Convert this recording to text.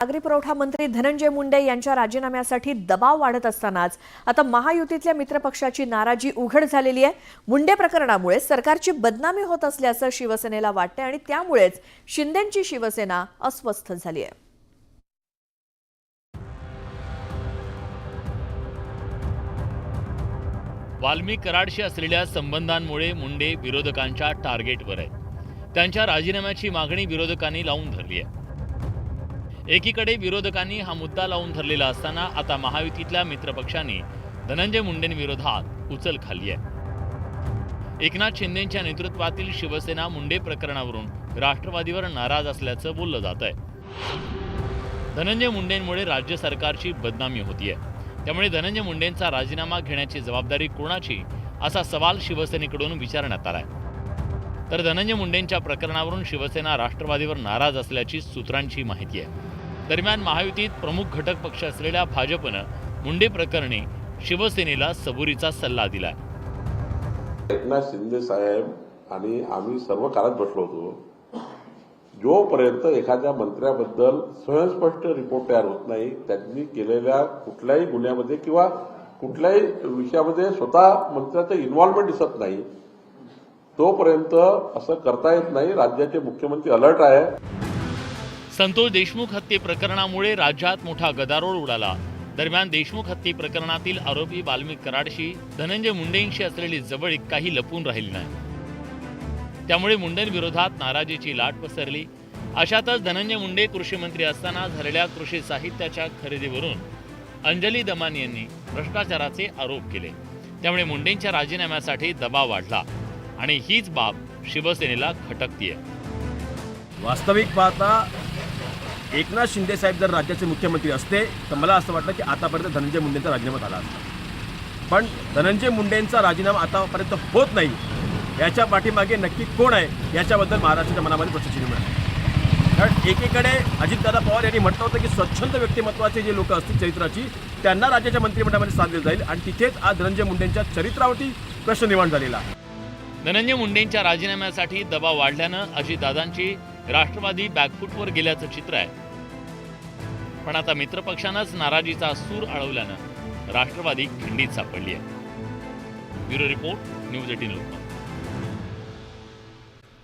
नागरी पुरवठा मंत्री धनंजय मुंडे यांच्या राजीनाम्यासाठी दबाव वाढत असतानाच आता महायुतीतल्या मित्रपक्षाची नाराजी उघड झालेली आहे। मुंडे प्रकरणामुळे सरकारची बदनामी होत असल्याचं शिवसेनेला वाटते आणि त्यामुळेच शिंदेंची शिवसेना अस्वस्थ झाली आहे। वाल्मिक कराडशी असलेल्या संबंधांमुळे मुंडे विरोधकांच्या टार्गेटवर आहेत। त्यांच्या राजीनाम्याची मागणी विरोधकांनी लावून धरली आहे। एकीकडे विरोधकांनी हा मुद्दा लावून धरलेला असताना आता महायुतीतल्या मित्रपक्षांनी धनंजय मुंडेंविरोधात उचल खाल्ली आहे। एकनाथ शिंदेंच्या नेतृत्वातील शिवसेना मुंडे प्रकरणावरून राष्ट्रवादीवर नाराज असल्याचं बोललं जात आहे। धनंजय मुंडेंमुळे राज्य सरकारची बदनामी होतीये, त्यामुळे धनंजय मुंडेंचा राजीनामा घेण्याची जबाबदारी कोणाची असा सवाल शिवसेनेकडून विचारण्यात आलाय। तर धनंजय मुंडेंच्या प्रकरणावरून शिवसेना राष्ट्रवादीवर नाराज असल्याची सूत्रांची माहिती आहे। दरम्यान महायुतीत प्रमुख घटक पक्ष असलेल्या भाजपनं मुंडे प्रकरणी शिवसेनेला सबुरीचा सल्ला दिलाय। एकनाथ शिंदे साहेब आणि आम्ही सर्व काळात बसलो होतो। जोपर्यंत एखाद्या मंत्र्याबद्दल स्वयंस्पष्ट रिपोर्ट तयार होत नाही, त्यांनी केलेल्या कुठल्याही गुन्ह्यामध्ये किंवा कुठल्याही विषयामध्ये स्वतः मंत्र्याचं इन्व्हॉल्वमेंट दिसत नाही, तोपर्यंत असं करता येत नाही। राज्याचे मुख्यमंत्री अलर्ट आहे। संतोष देशमुख हत्ये प्रकरणामुळे राज्यात मोठा गदारोळ उडाला। दरम्यान देशमुख हत्ये प्रकरणातील आरोपी वाल्मिक कराडशी धनंजय मुंडेंशी असलेली जवळीक काही लपून राहिली नाही, त्यामुळे मुंडेंविरोधात नाराजीची लाट पसरली। अशातच धनंजय मुंडे कृषी मंत्री असताना झालेल्या कृषी साहित्याच्या खरेदीवरून अंजली दमानी यांनी भ्रष्टाचाराचे आरोप केले, त्यामुळे मुंडेंच्या राजीनाम्यासाठी दबाव वाढला आणि हीच बाब शिवसेनेला खटकतीये। वास्तविक पाहता एकनाथ शिंदे साहेब जर राज्याचे मुख्यमंत्री असते तर मला असं वाटतं की आतापर्यंत धनंजय मुंडेंचा राजीनामा झाला असता, पण धनंजय मुंडेंचा राजीनामा आतापर्यंत होत नाही। याच्या पाठीमागे नक्की कोण आहे याच्याबद्दल महाराष्ट्राच्या मनामध्ये प्रश्नचिन्ह आहे। कारण एकीकडे अजितदादा पवार यांनी म्हटलं होतं की स्वच्छंद व्यक्तिमत्वाचे जे लोक असतील चरित्राची, त्यांना राज्याच्या मंत्रिमंडळामध्ये स्थान दिलं जाईल, आणि तिथेच आज धनंजय मुंडेंच्या चरित्रावरती प्रश्न निर्माण झालेला आहे। धनंजय मुंडेंच्या राजीनाम्यासाठी दबाव वाढल्यानं अजितदादांची राष्ट्रवादी बॅकफुटवर गेल्याचं चित्र आहे। पण आता मित्रपक्षानंच नाराजीचा सूर आळवल्यानं राष्ट्रवादी खिंडीत सापडली आहे। Bureau report, news 18 Lokmat.